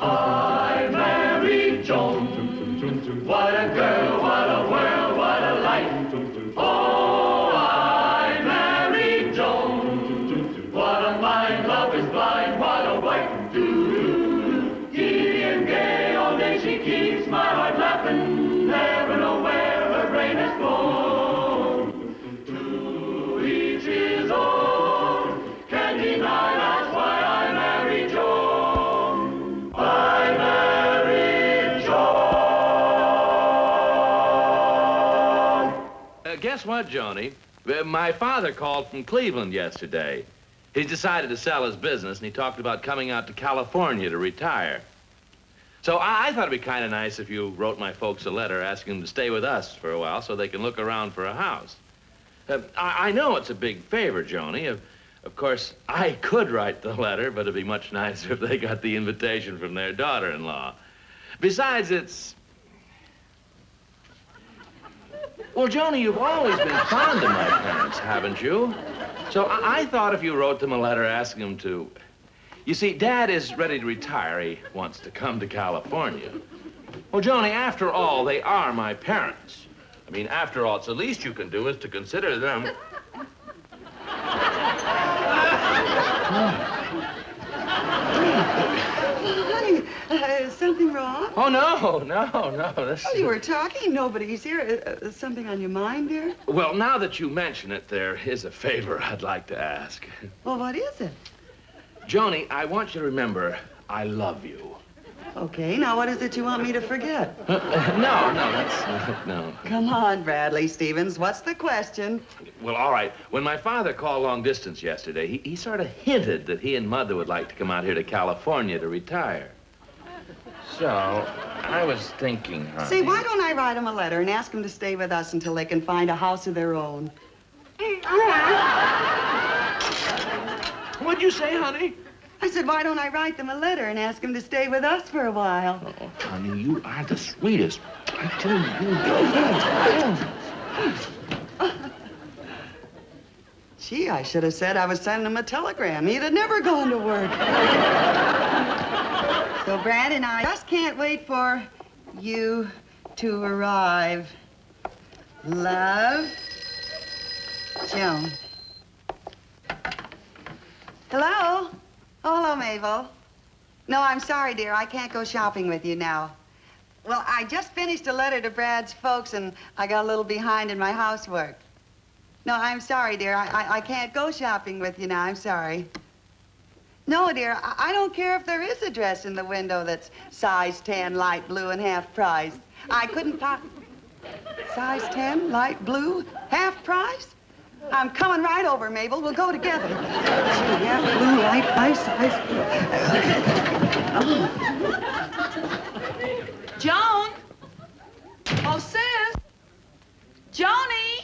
I married Joan. What a girl, what a world, what a life. Oh, I married Joan. What a mind, love is blind, what a wife. Giddy and gay, all day she keeps my heart laughing. Never know where her brain has gone. To each his own, can't deny that's why I married Joan. I married Joan. Guess what, Joni? My father called from Cleveland yesterday. He's decided to sell his business, and he talked about coming out to California to retire. So I thought it'd be kind of nice if you wrote my folks a letter asking them to stay with us for a while so they can look around for a house. I know it's a big favor, Joni. Of course, I could write the letter, but it'd be much nicer if they got the invitation from their daughter-in-law. Besides, it's... Well, Joni, you've always been fond of my parents, haven't you? So I thought if you wrote them a letter asking them to... You see, Dad is ready to retire. He wants to come to California. Well, Joni, after all, they are my parents. I mean, after all, it's the least you can do is to consider them... Honey, is something wrong? Oh, no. This... Oh, you were talking. Nobody's here. Something on your mind, dear? Well, now that you mention it, there is a favor I'd like to ask. Well, what is it? Joni, I want you to remember, I love you. Okay, now what is it you want me to forget? No. Come on, Bradley Stevens. What's the question? Well, all right. When my father called long distance yesterday, he sort of hinted that he and Mother would like to come out here to California to retire. So, I was thinking, honey... See, why don't I write them a letter and ask them to stay with us until they can find a house of their own? What'd you say, honey? I said, why don't I write them a letter and ask them to stay with us for a while? Oh, honey, you are the sweetest. I tell you. Gee, I should have said I was sending him a telegram. He'd have never gone to work. So, Brad and I just can't wait for you to arrive. Love, Joan. Hello? Oh, hello, Mabel. No, I'm sorry, dear. I can't go shopping with you now. Well, I just finished a letter to Brad's folks, and I got a little behind in my housework. No, I'm sorry, dear. I can't go shopping with you now. I'm sorry. No, dear, I don't care if there is a dress in the window that's size 10, light blue, and half price. I couldn't Size 10, light blue, half price? I'm coming right over, Mabel. We'll go together. Half blue, light price, size... Joan! Oh, sis! Joni!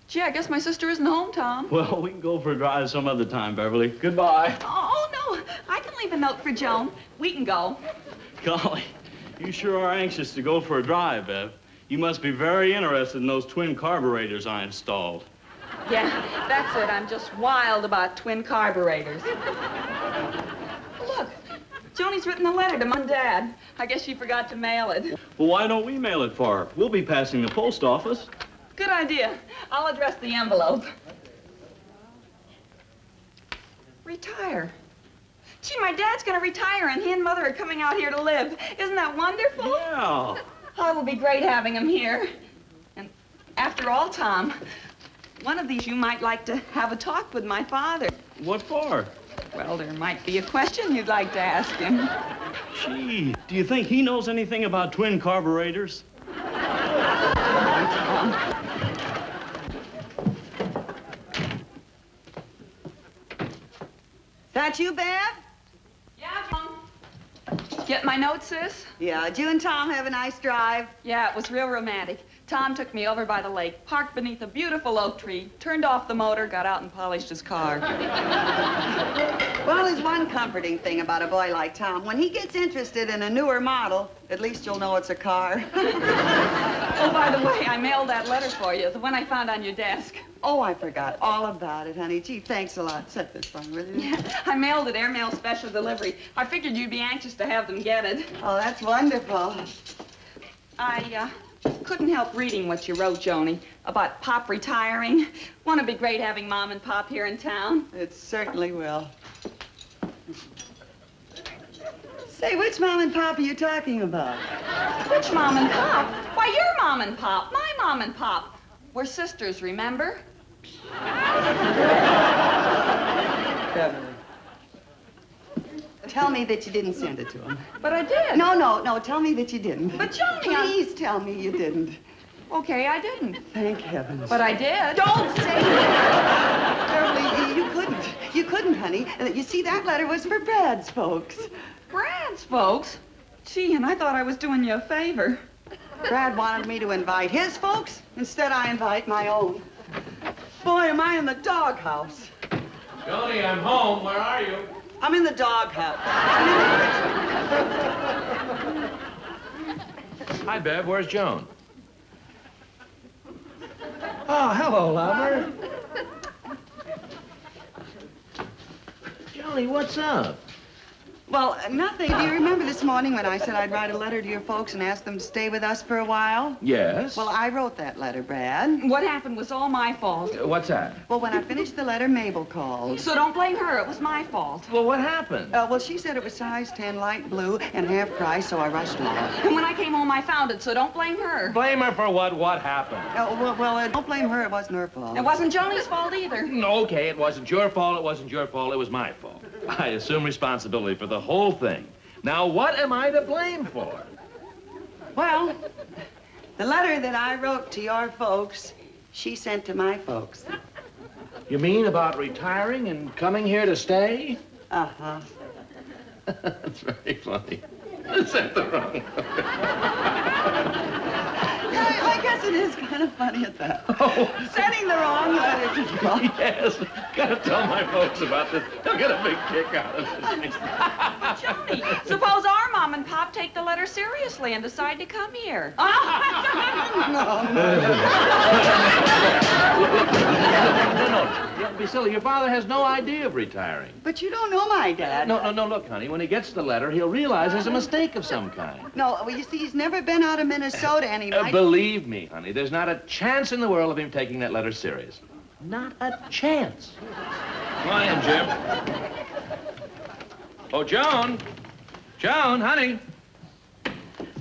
Gee, I guess my sister isn't home, Tom. Well, we can go for a drive some other time, Beverly. Goodbye. Oh, no. I can leave a note for Joan. We can go. Golly, you sure are anxious to go for a drive, Bev. You must be very interested in those twin carburetors I installed. Yeah, that's it. I'm just wild about twin carburetors. Look, Joni's written a letter to Mom and Dad. I guess she forgot to mail it. Well, why don't we mail it for her? We'll be passing the post office. Good idea. I'll address the envelope. Retire. Gee, my dad's gonna retire, and he and Mother are coming out here to live. Isn't that wonderful? Yeah. Oh, it'll be great having him here. And after all, Tom, one of these you might like to have a talk with my father. What for? Well, there might be a question you'd like to ask him. Gee, do you think he knows anything about twin carburetors? That you, Bev? Yeah, Tom. Get my note, sis? Yeah, did you and Tom have a nice drive? Yeah, it was real romantic. Tom took me over by the lake, parked beneath a beautiful oak tree, turned off the motor, got out and polished his car. Well, there's one comforting thing about a boy like Tom. When he gets interested in a newer model, at least you'll know it's a car. Oh, by the way, I mailed that letter for you, the one I found on your desk. Oh, I forgot all about it, honey. Gee, thanks a lot. Set this phone, will you? Yeah, I mailed it airmail special delivery. I figured you'd be anxious to have them get it. Oh, that's wonderful. I couldn't help reading what you wrote, Joni, about Pop retiring. Won't it be great having Mom and Pop here in town? It certainly will. Say, which Mom and Pop are you talking about? Which Mom and Pop? Why, your Mom and Pop, my Mom and Pop. We're sisters, remember? Beverly. Tell me that you didn't send it to him. But I did. No, tell me that you didn't. But, Joni, Please tell me you didn't. Okay, I didn't. Thank heavens. But I did. Don't say that! Beverly, you couldn't. You couldn't, honey. You see, that letter was for Brad's folks. Brad's folks? Gee, and I thought I was doing you a favor. Brad wanted me to invite his folks. Instead, I invite my own. Boy, am I in the doghouse. Joni, I'm home. Where are you? I'm in the doghouse. Hi, Bev. Where's Joan? Oh, hello, lover. Joni, what's up? Well, nothing. Do you remember this morning when I said I'd write a letter to your folks and ask them to stay with us for a while? Yes. Well, I wrote that letter, Brad. What happened was all my fault. What's that? Well, when I finished the letter, Mabel called. So don't blame her. It was my fault. Well, what happened? Well, she said it was size 10 light blue and half price, so I rushed along. And when I came home, I found it, so don't blame her. Blame her for what? What happened? Don't blame her. It wasn't her fault. It wasn't Joni's fault either. Okay, it wasn't your fault. It wasn't your fault. It was my fault. I assume responsibility for the whole thing. Now, what am I to blame for? Well, the letter that I wrote to your folks, she sent to my folks. You mean about retiring and coming here to stay? Uh-huh. That's very funny. I said the wrong word. Yeah, I guess it is kind of funny at that. Oh. Sending the wrong letter to you. Yes. Gotta tell my folks about this. They'll get a big kick out of this. Joni, suppose our Mom and Pop take the letter seriously and decide to come here. No. Don't be silly. Your father has no idea of retiring. But you don't know my dad. No, look, honey. When he gets the letter, he'll realize there's a mistake of some kind. No, well, you see, he's never been out of Minnesota, and he might... Believe me, honey, there's not a chance in the world of him taking that letter serious. Not a chance. Come on in, Jim. Oh, Joan. Joan, honey.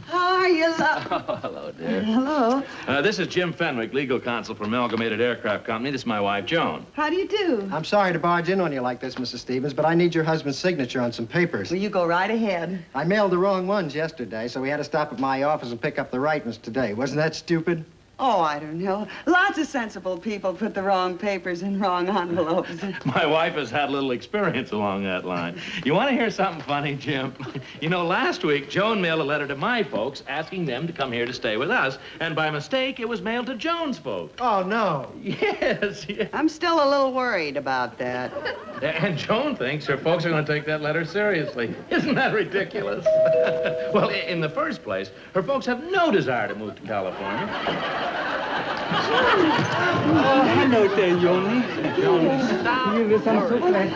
How are you, love? Oh, hello, dear. Hello. This is Jim Fenwick, legal counsel for Amalgamated Aircraft Company. This is my wife, Joan. How do you do? I'm sorry to barge in on you like this, Mrs. Stevens, but I need your husband's signature on some papers. Well, you go right ahead. I mailed the wrong ones yesterday, so we had to stop at my office and pick up the right ones today. Wasn't that stupid? Oh, I don't know. Lots of sensible people put the wrong papers in wrong envelopes. My wife has had a little experience along that line. You want to hear something funny, Jim? You know, last week, Joan mailed a letter to my folks asking them to come here to stay with us, and by mistake, it was mailed to Joan's folks. Oh, no. Yes. I'm still a little worried about that. And Joan thinks her folks are going to take that letter seriously. Isn't that ridiculous? Well, in the first place, her folks have no desire to move to California. Oh, hello there, Joni. You listen so glad.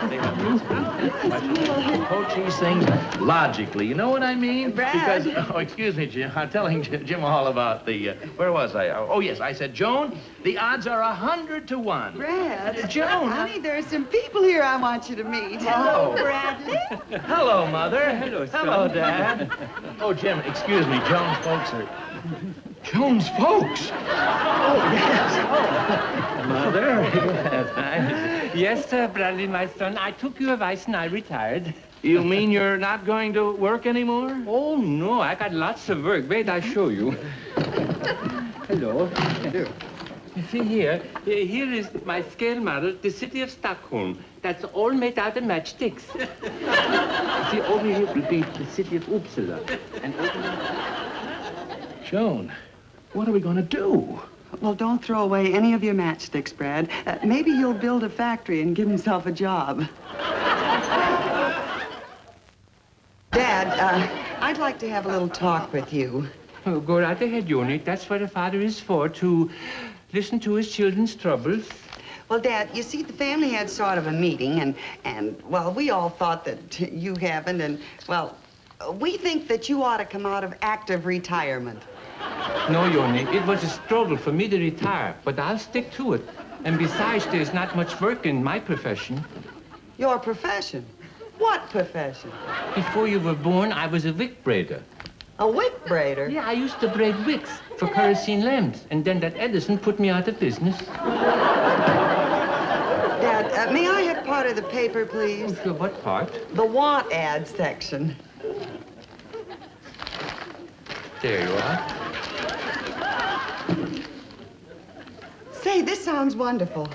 Approach these things logically. You know what I mean? Brad. Because, excuse me, Jim. I'm telling Jim all about the, where was I? Oh, yes, I said, Joan, the odds are 100 to 1. Brad. Joan. Honey, there are some people here I want you to meet. Hello, Bradley. Hello, Mother. Hello, son. Hello, Dad. Oh, Jim, excuse me. Joan's folks are... Joan's folks? Oh, yes. Oh. Mother. Yes, sir, Bradley, my son. I took your advice and I retired. You mean you're not going to work anymore? Oh, no, I got lots of work. Wait, I'll show you. Hello. You see here is my scale model, the city of Stockholm. That's all made out of matchsticks. See, over here will be the city of Uppsala. And over here... Joan, what are we going to do? Well, don't throw away any of your matchsticks, Brad. Maybe you'll build a factory and give himself a job. Dad, I'd like to have a little talk with you. Oh, go right ahead, Joni. That's what a father is for, to listen to his children's troubles Well, Dad, you see, the family had sort of a meeting, well, we all thought that you haven't, and, well, we think that you ought to come out of active retirement. No, Yoni, it was a struggle for me to retire, but I'll stick to it. And besides, there's not much work in my profession. Your profession? What profession? Before you were born, I was a wick braider. A wick braider? Yeah, I used to braid wicks for kerosene lamps, and then that Edison put me out of business. Dad, may I have part of the paper, please? Okay, what part? The want ad section. There you are. Say, this sounds wonderful.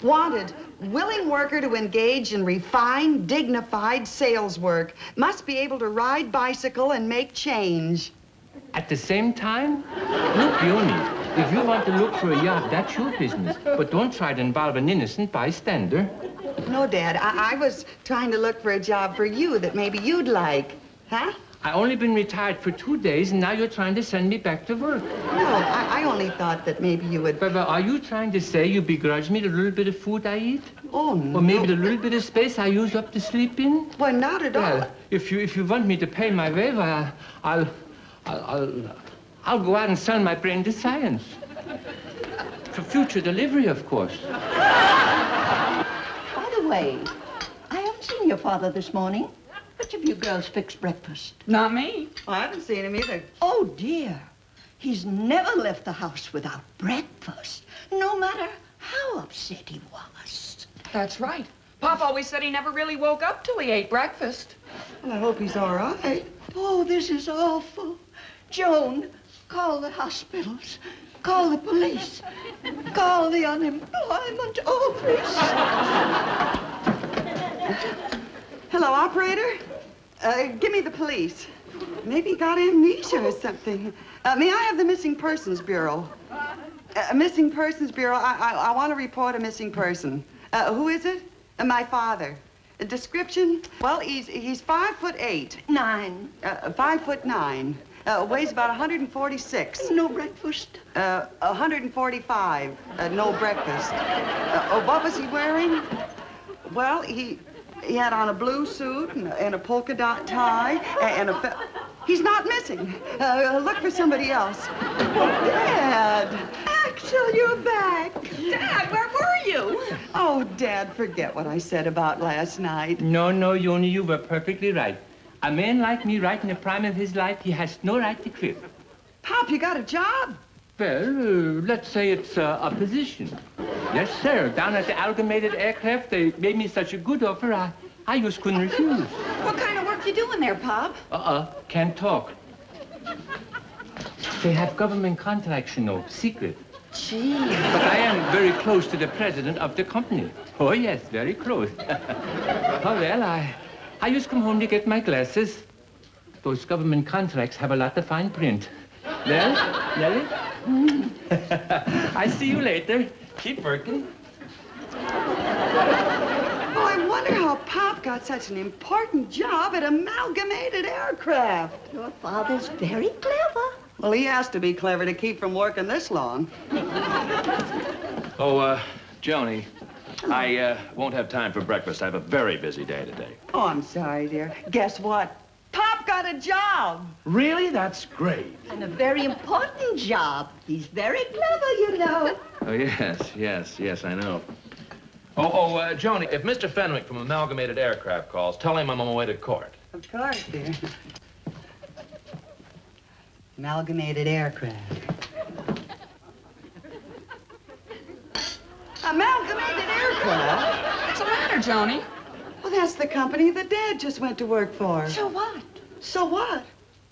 Wanted, willing worker to engage in refined, dignified sales work. Must be able to ride bicycle and make change. At the same time? Look, Yoni, if you want to look for a job, that's your business. But don't try to involve an innocent bystander. No, Dad, I was trying to look for a job for you that maybe you'd like. Huh? I only been retired for 2 days, and now you're trying to send me back to work. No, I only thought that maybe you would... But are you trying to say you begrudge me the little bit of food I eat? Oh, no. Or maybe the little bit of space I use up to sleep in? Well, not at all. Well, if you want me to pay my way, well, I'll go out and sell my brain to science. For future delivery, of course. By the way, I haven't seen your father this morning. Which of you girls fixed breakfast? Not me. I haven't seen him either. Oh, dear. He's never left the house without breakfast, no matter how upset he was. That's right. Pop always said he never really woke up till he ate breakfast. Well, I hope he's all right. Oh, this is awful. Joan, call the hospitals. Call the police. Call the unemployment office. Hello, operator. Give me the police. Maybe he got amnesia or something. May I have the Missing Persons Bureau? Missing Persons Bureau, I want to report a missing person. Who is it? My father. Description? Well, he's 5'8". 9. 5'9". Weighs about 146. No breakfast. 145. No breakfast. What was he wearing? Well, he had on a blue suit and a polka dot tie and He's not missing. Look for somebody else. Dad! Axel, you're back. Dad, where were you? Oh, Dad, forget what I said about last night. No, Yoni, you were perfectly right. A man like me right in the prime of his life, he has no right to quit. Pop, you got a job? Well, let's say it's a position. Yes, sir. Down at the Amalgamated Aircraft, they made me such a good offer, I just couldn't refuse. What kind of work you doing there, Pop? Can't talk. They have government contracts, you know, secret. Gee. But I am very close to the president of the company. Oh, yes, very close. Oh, well, I just come home to get my glasses. Those government contracts have a lot of fine print. Well, Nellie? I see you later. Keep working. Oh, I wonder how Pop got such an important job at Amalgamated Aircraft. Your father's very clever. Well, he has to be clever to keep from working this long. Oh, Joni, I won't have time for breakfast. I have a very busy day today. Oh, I'm sorry, dear. Guess what? Pop got a job. Really? That's great. And a very important job. He's very clever, you know. Oh, yes, I know. Joni, if Mr. Fenwick from Amalgamated Aircraft calls, tell him I'm on my way to court. Of course, dear. Amalgamated Aircraft. Amalgamated Aircraft? What's the matter, Joni? Well, that's the company that Dad just went to work for. So what? So what?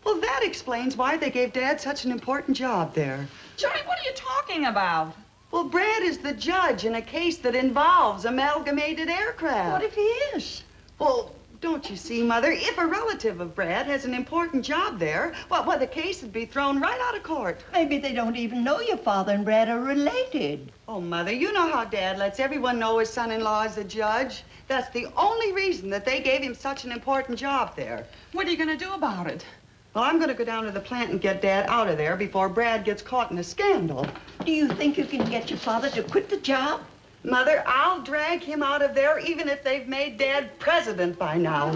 Well, that explains why they gave Dad such an important job there. Joni, what are you talking about? Well, Brad is the judge in a case that involves Amalgamated Aircraft. What if he is? Well, don't you see, Mother? If a relative of Brad has an important job there, well, the case would be thrown right out of court. Maybe they don't even know your father and Brad are related. Oh, Mother, you know how Dad lets everyone know his son-in-law is the judge. That's the only reason that they gave him such an important job there. What are you going to do about it? Well, I'm going to go down to the plant and get Dad out of there before Brad gets caught in a scandal. Do you think you can get your father to quit the job? Mother, I'll drag him out of there even if they've made Dad president by now.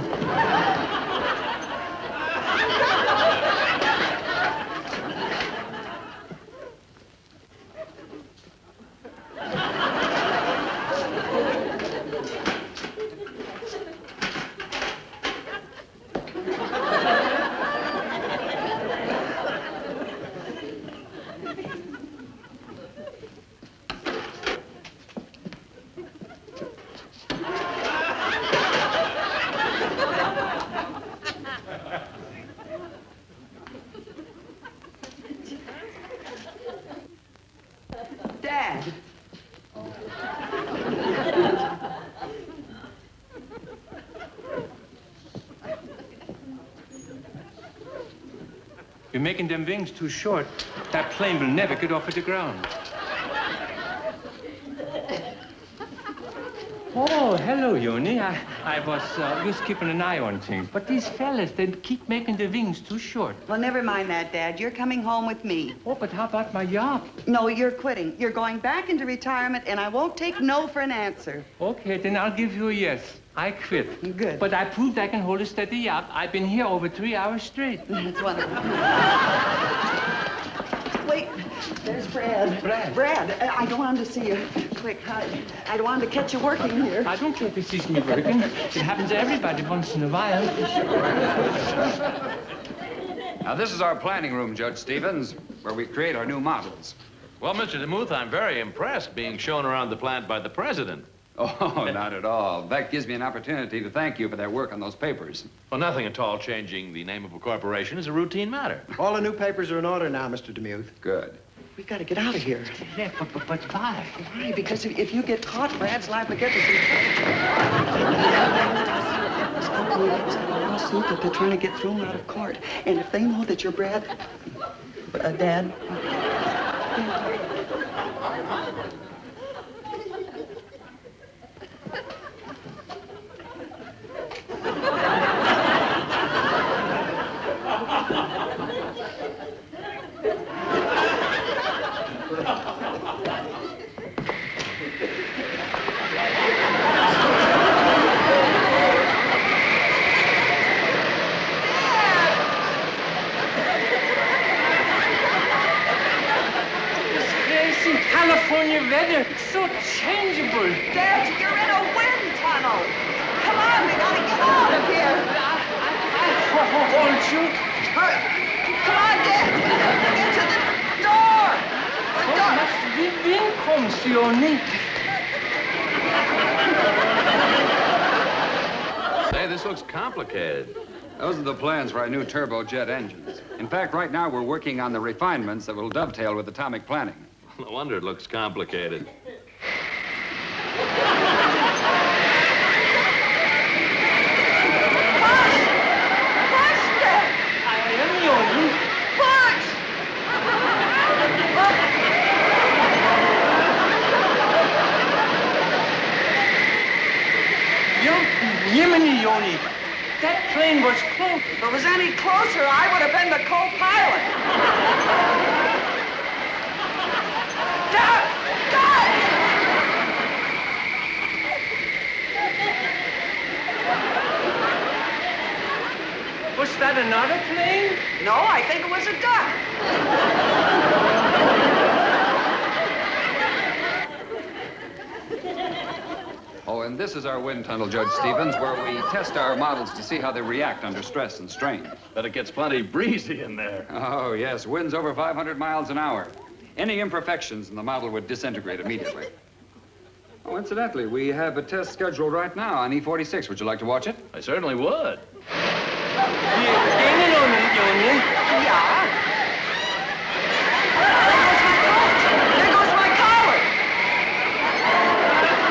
Dad. You're making them wings too short. That plane will never get off of the ground. Oh, hello, Yoni. I was just keeping an eye on things. But these fellas, they keep making the wings too short. Well, never mind that, Dad. You're coming home with me. Oh, but how about my job? No, you're quitting. You're going back into retirement, and I won't take no for an answer. Okay, then I'll give you a yes. I quit. Good. But I proved I can hold a steady job. I've been here over 3 hours straight. That's wonderful. Wait, there's Brad. Brad? I don't want him to see you. Quick, I don't want him to catch you working here. I don't care if he sees me working. It happens to everybody once in a while. Now, this is our planning room, Judge Stevens, where we create our new models. Well, Mr. DeMuth, I'm very impressed being shown around the plant by the president. Oh, not at all. That gives me an opportunity to thank you for that work on those papers. Well, nothing at all. Changing the name of a corporation is a routine matter. All the new papers are in order now, Mr. DeMuth. Good. We've got to get out of here. Yeah, but why? Why? Because if you get caught, Brad's liable to get us in trouble. There's a lawsuit that they're trying to get thrown out of court. And if they know that you're Brad... Dad... California weather, so changeable. Dad, you're in a wind tunnel. Come on, we gotta get out of here. I hold you. Hurry. Come on, Dad. Get to the door. The wind comes, Yoni. Say, this looks complicated. Those are the plans for our new turbojet engines. In fact, right now we're working on the refinements that will dovetail with atomic planning. No wonder it looks complicated. Yemeni, Yoni. That plane was close. If it was any closer, I would have been the co-pilot. Dad! Dad! Was that another plane? No, I think it was a duck. Oh, and this is our wind tunnel, Judge Stevens, where we test our models to see how they react under stress and strain. Bet it gets plenty breezy in there. Oh, yes, winds over 500 miles an hour. Any imperfections in the model would disintegrate immediately. Oh, incidentally, we have a test scheduled right now on E46. Would you like to watch it? I certainly would. Yeah. There goes my collar.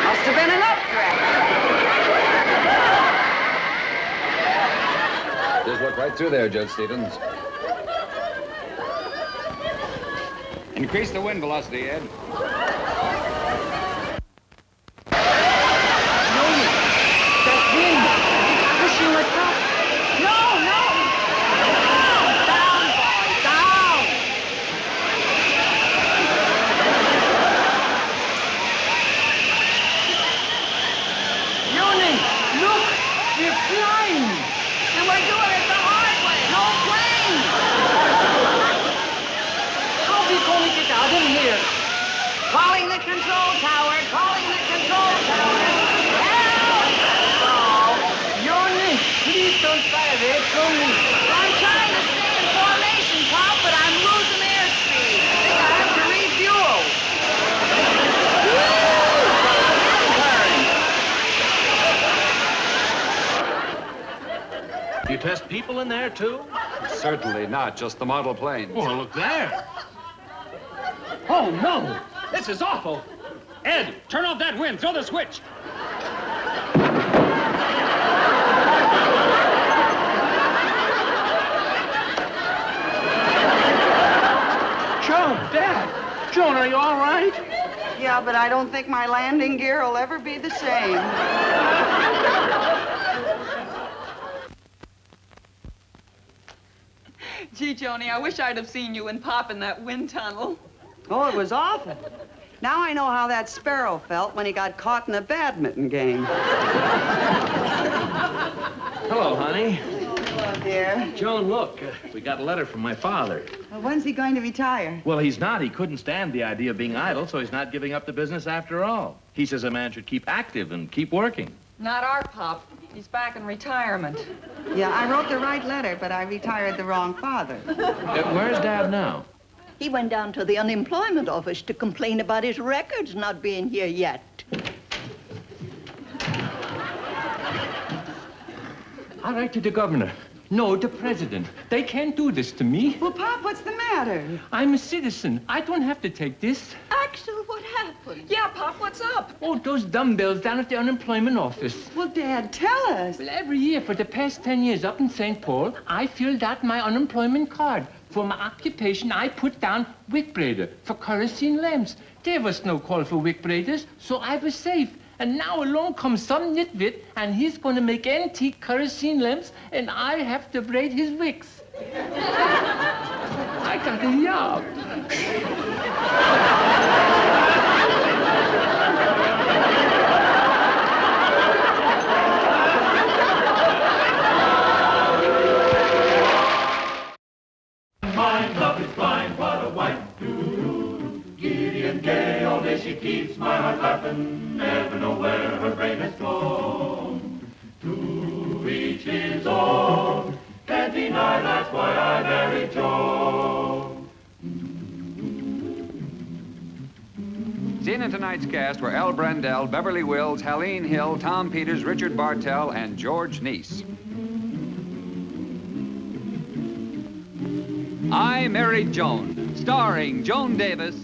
Must have been an updraft. Just look right through there, Judge Stevens. Increase the wind velocity, Ed. Look, we're flying. And we're doing it the hard way. No plane. How are we going to get out of here? Calling the control tower. Calling the control tower. Johnny, please don't fire it. I'm trying to stay in formation, Pop, but I'm losing airspeed. I think I have to refuel. You test people in there, too? Certainly not, just the model planes. Well, look there. Oh, no! This is awful! Ed, turn off that wind. Throw the switch. Joan, Dad. Joan, are you all right? Yeah, but I don't think my landing gear will ever be the same. Gee, Joni, I wish I'd have seen you and Pop in that wind tunnel. Oh, it was awful. Now I know how that sparrow felt when he got caught in a badminton game. Hello, honey. Hello, dear. Joan, look, we got a letter from my father. Well, when's he going to retire? Well, he's not. He couldn't stand the idea of being idle, so he's not giving up the business after all. He says a man should keep active and keep working. Not our Pop. He's back in retirement. Yeah, I wrote the right letter, but I retired the wrong father. Where's Dad now? He went down to the unemployment office to complain about his records not being here yet. I'll write to the governor. No, the president. They can't do this to me. Well, Pop, what's the matter? I'm a citizen. I don't have to take this. Axel, what happened? Yeah, Pop, what's up? Oh, those dumbbells down at the unemployment office. Well, Dad, tell us. Well, every year for the past 10 years up in St. Paul, I filled out my unemployment card. For my occupation, I put down wick braider for kerosene lamps. There was no call for wick braiders, so I was safe. And now along comes some nitwit, and he's going to make antique kerosene lamps, and I have to braid his wicks. I got a job. Mine, love is blind, what a wife. Giddy and gay, all day she keeps my heart laughing. Never know where her brain has gone. To each his own. Can't deny that's why I married Joan. Seen in tonight's cast were L. Brendel, Beverly Wills, Helene Hill, Tom Peters, Richard Bartell, and George Neese. I Married Joan, starring Joan Davis